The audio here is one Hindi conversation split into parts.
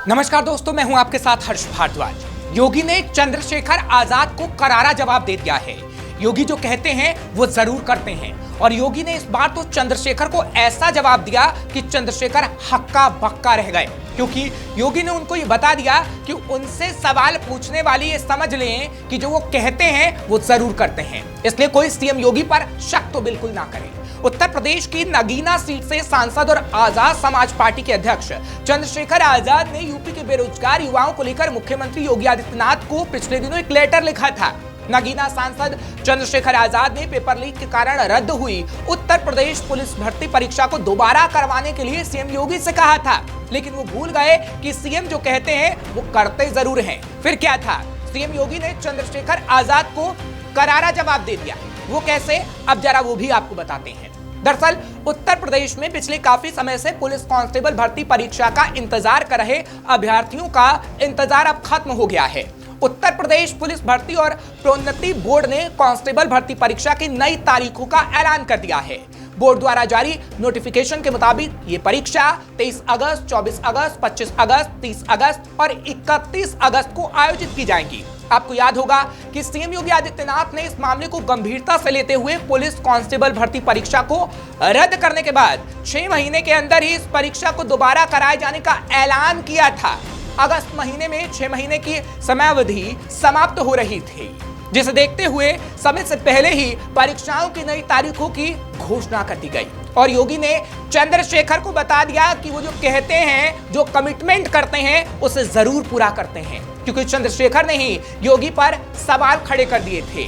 नमस्कार दोस्तों, मैं हूं आपके साथ हर्ष भारद्वाज। योगी ने चंद्रशेखर आजाद को करारा जवाब दे दिया है। योगी जो कहते हैं वो जरूर करते हैं और योगी ने इस बार तो चंद्रशेखर को ऐसा जवाब दिया कि चंद्रशेखर हक्का बक्का रह गए, क्योंकि योगी ने उनको ये बता दिया कि उनसे सवाल पूछने वाली ये समझ लें कि जो वो कहते हैं वो जरूर करते हैं। इसलिए कोई सीएम योगी पर शक तो बिल्कुल ना करे। उत्तर प्रदेश की नगीना सीट से सांसद और आजाद समाज पार्टी के अध्यक्ष चंद्रशेखर आजाद ने यूपी के बेरोजगार युवाओं को लेकर मुख्यमंत्री योगी आदित्यनाथ को पिछले दिनों एक लेटर लिखा था। नगीना सांसद चंद्रशेखर आजाद ने पेपर लीक के कारण रद्द हुई उत्तर प्रदेश पुलिस भर्ती परीक्षा को दोबारा करवाने के लिए सीएम योगी से कहा था, लेकिन वो भूल गए कि सीएम जो कहते हैं वो करते जरूर हैं। फिर क्या था, सीएम योगी ने चंद्रशेखर आजाद को करारा जवाब दे दिया। वो कैसे, अब जरा वो भी आपको बताते हैं। दरअसल उत्तर प्रदेश में पिछले काफी समय से पुलिस कांस्टेबल भर्ती परीक्षा का इंतजार कर रहे अभ्यर्थियों का इंतजार अब खत्म हो गया है। उत्तर प्रदेश पुलिस भर्ती और प्रोन्नति बोर्ड ने कांस्टेबल भर्ती परीक्षा की नई तारीखों का ऐलान कर दिया है। बोर्ड द्वारा जारी नोटिफिकेशन के मुताबिक ये परीक्षा 23 अगस्त, 24 अगस्त, 25 अगस्त, 30 अगस्त और 31 अगस्त को आयोजित की जाएंगी। आपको याद होगा कि सीएम योगी आदित्यनाथ ने इस मामले को गंभीरता से लेते हुए पुलिस कांस्टेबल भर्ती परीक्षा को रद्द करने के बाद 6 महीने के अंदर ही इस परीक्षा को दोबारा कराए जाने का ऐलान किया था। अगस्त महीने में 6 महीने की समयावधि समाप्त हो रही थी, जिसे देखते हुए समय से पहले ही परीक्षाओं की नई तारीखों की घोषणा कर दी गई और योगी ने चंद्रशेखर को बता दिया कि वो जो कहते हैं, जो कमिटमेंट करते हैं, उसे जरूर पूरा करते हैं, क्योंकि चंद्रशेखर ने ही योगी पर सवाल खड़े कर दिए थे।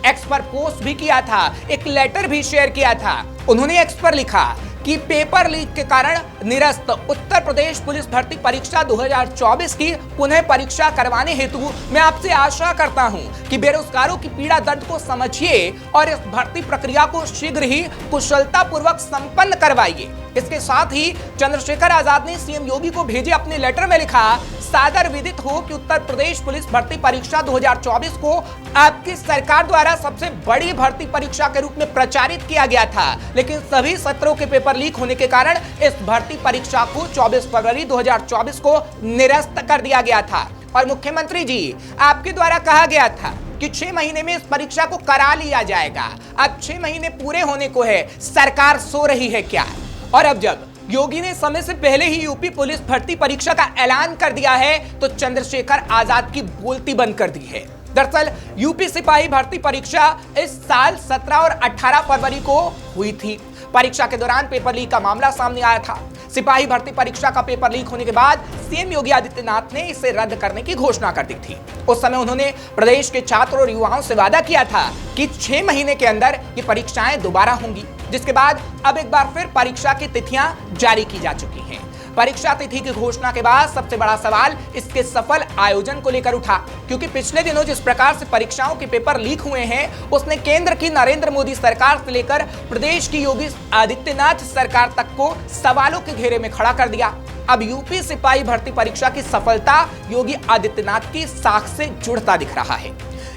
एक्स पर पोस्ट भी किया था, एक लेटर भी शेयर किया था। उन्होंने एक्स पर लिखा कि पेपर लीक के कारण निरस्त उत्तर प्रदेश पुलिस भर्ती परीक्षा 2024 की पुनः परीक्षा करवाने हेतु मैं आपसे आशा करता हूं कि बेरोजगारों की पीड़ा दर्द को समझिए और इस भर्ती प्रक्रिया को शीघ्र ही कुशलता पूर्वक संपन्न करवाइए। इसके साथ ही चंद्रशेखर आजाद ने सीएम योगी को भेजे अपने लेटर में लिखा, सादर विदित हो कि उत्तर प्रदेश पुलिस भर्ती परीक्षा 2024 को आपकी सरकार द्वारा सबसे बड़ी भर्ती परीक्षा के रूप में प्रचारित किया गया था, लेकिन सभी सत्रों के पेपर लीक होने के कारण इस भर्ती परीक्षा को 24 फरवरी 2024 को निरस्त कर दिया गया था। और मुख्यमंत्री जी, आपके द्वारा कहा गया था कि 6 महीने में इस परीक्षा को करा लिया जाएगा। अब 6 महीने पूरे होने को है, सरकार सो रही है क्या? और अब जब योगी ने समय से पहले ही यूपी पुलिस भर्ती परीक्षा का ऐलान कर दिया है तो चंद्रशेखर आजाद की बोलती बंद कर दी है। दरअसल यूपी सिपाही भर्ती परीक्षा इस साल 17 और 18 फरवरी को हुई थी। परीक्षा के दौरान पेपर लीक का मामला सामने आया था। सिपाही भर्ती परीक्षा का पेपर लीक होने के बाद सीएम योगी आदित्यनाथ ने इसे रद्द करने की घोषणा कर दी थी। उस समय उन्होंने प्रदेश के छात्र और युवाओं से वादा किया था कि 6 महीने के अंदर ये परीक्षाएं दोबारा होंगी, जिसके बाद अब एक बार फिर परीक्षा की तिथियां जारी की जा चुकी हैं। परीक्षा तिथि की घोषणा के बाद सबसे बड़ा सवाल इसके सफल आयोजन को लेकर उठा, क्योंकि पिछले दिनों जिस प्रकार से परीक्षाओं के पेपर लीक हुए हैं, उसने केंद्र की नरेंद्र मोदी सरकार से लेकर प्रदेश की योगी आदित्यनाथ सरकार तक को सवालों के घेरे में खड़ा कर दिया। अब यूपी सिपाही भर्ती परीक्षा की सफलता योगी आदित्यनाथ की साख से जुड़ता दिख रहा है।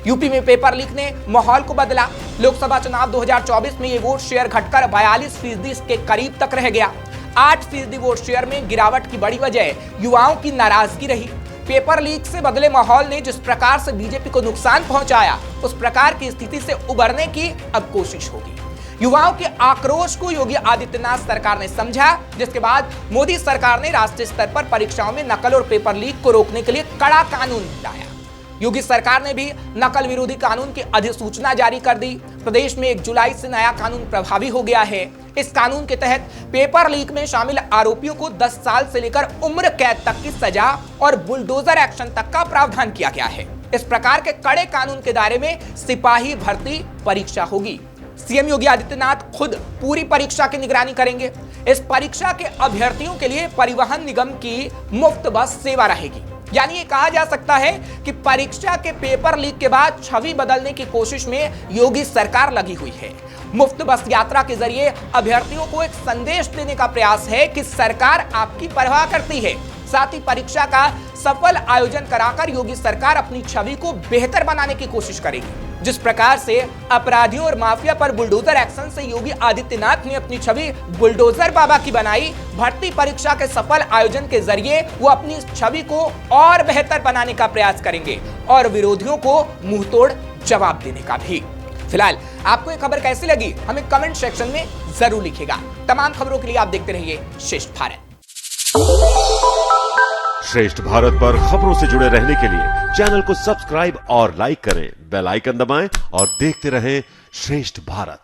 यूपी में पेपर लीक ने माहौल को बदला। लोकसभा चुनाव 2024 में ये वोट शेयर घटकर 42% के करीब तक रह गया। 8% वोट शेयर में गिरावट की बड़ी वजह युवाओं की नाराजगी रही। पेपर लीक से बदले माहौल ने जिस प्रकार से बीजेपी को नुकसान पहुंचाया, उस प्रकार की स्थिति से उबरने की अब कोशिश होगी। युवाओं के आक्रोश को योगी आदित्यनाथ सरकार ने समझा, जिसके बाद मोदी सरकार ने राष्ट्रीय स्तर पर परीक्षाओं में नकल और पेपर लीक को रोकने के लिए कड़ा कानून लाया। योगी सरकार ने भी नकल विरोधी कानून की अधिसूचना जारी कर दी। प्रदेश में 1 जुलाई से नया कानून प्रभावी हो गया है। इस कानून के तहत पेपर लीक में शामिल आरोपियों को 10 साल से लेकर उम्र कैद तक की सजा और बुलडोजर एक्शन तक का प्रावधान किया गया है। इस प्रकार के कड़े कानून के दायरे में सिपाही भर्ती परीक्षा होगी। सीएम योगी आदित्यनाथ खुद पूरी परीक्षा की निगरानी करेंगे। इस परीक्षा के अभ्यर्थियों के लिए परिवहन निगम की मुफ्त बस सेवा रहेगी। यानी ये कहा जा सकता है कि परीक्षा के पेपर लीक के बाद छवि बदलने की कोशिश में योगी सरकार लगी हुई है। मुफ्त बस यात्रा के जरिए अभ्यर्थियों को एक संदेश देने का प्रयास है कि सरकार आपकी परवाह करती है। साथ ही परीक्षा का सफल आयोजन कराकर योगी सरकार अपनी छवि को बेहतर बनाने की कोशिश करेगी। जिस प्रकार से अपराधियों और माफिया पर बुलडोजर एक्शन से योगी आदित्यनाथ ने अपनी छवि बुलडोजर बाबा की बनाई, भर्ती परीक्षा के सफल आयोजन के जरिए वो अपनी छवि को और बेहतर बनाने का प्रयास करेंगे और विरोधियों को मुंहतोड़ जवाब देने का भी। फिलहाल आपको ये खबर कैसी लगी हमें कमेंट सेक्शन में जरूर लिखिएगा। तमाम खबरों के लिए आप देखते रहिए श्रेष्ठ भारत। श्रेष्ठ भारत पर खबरों से जुड़े रहने के लिए चैनल को सब्सक्राइब और लाइक करें, बेल आइकन दबाएं और देखते रहें श्रेष्ठ भारत।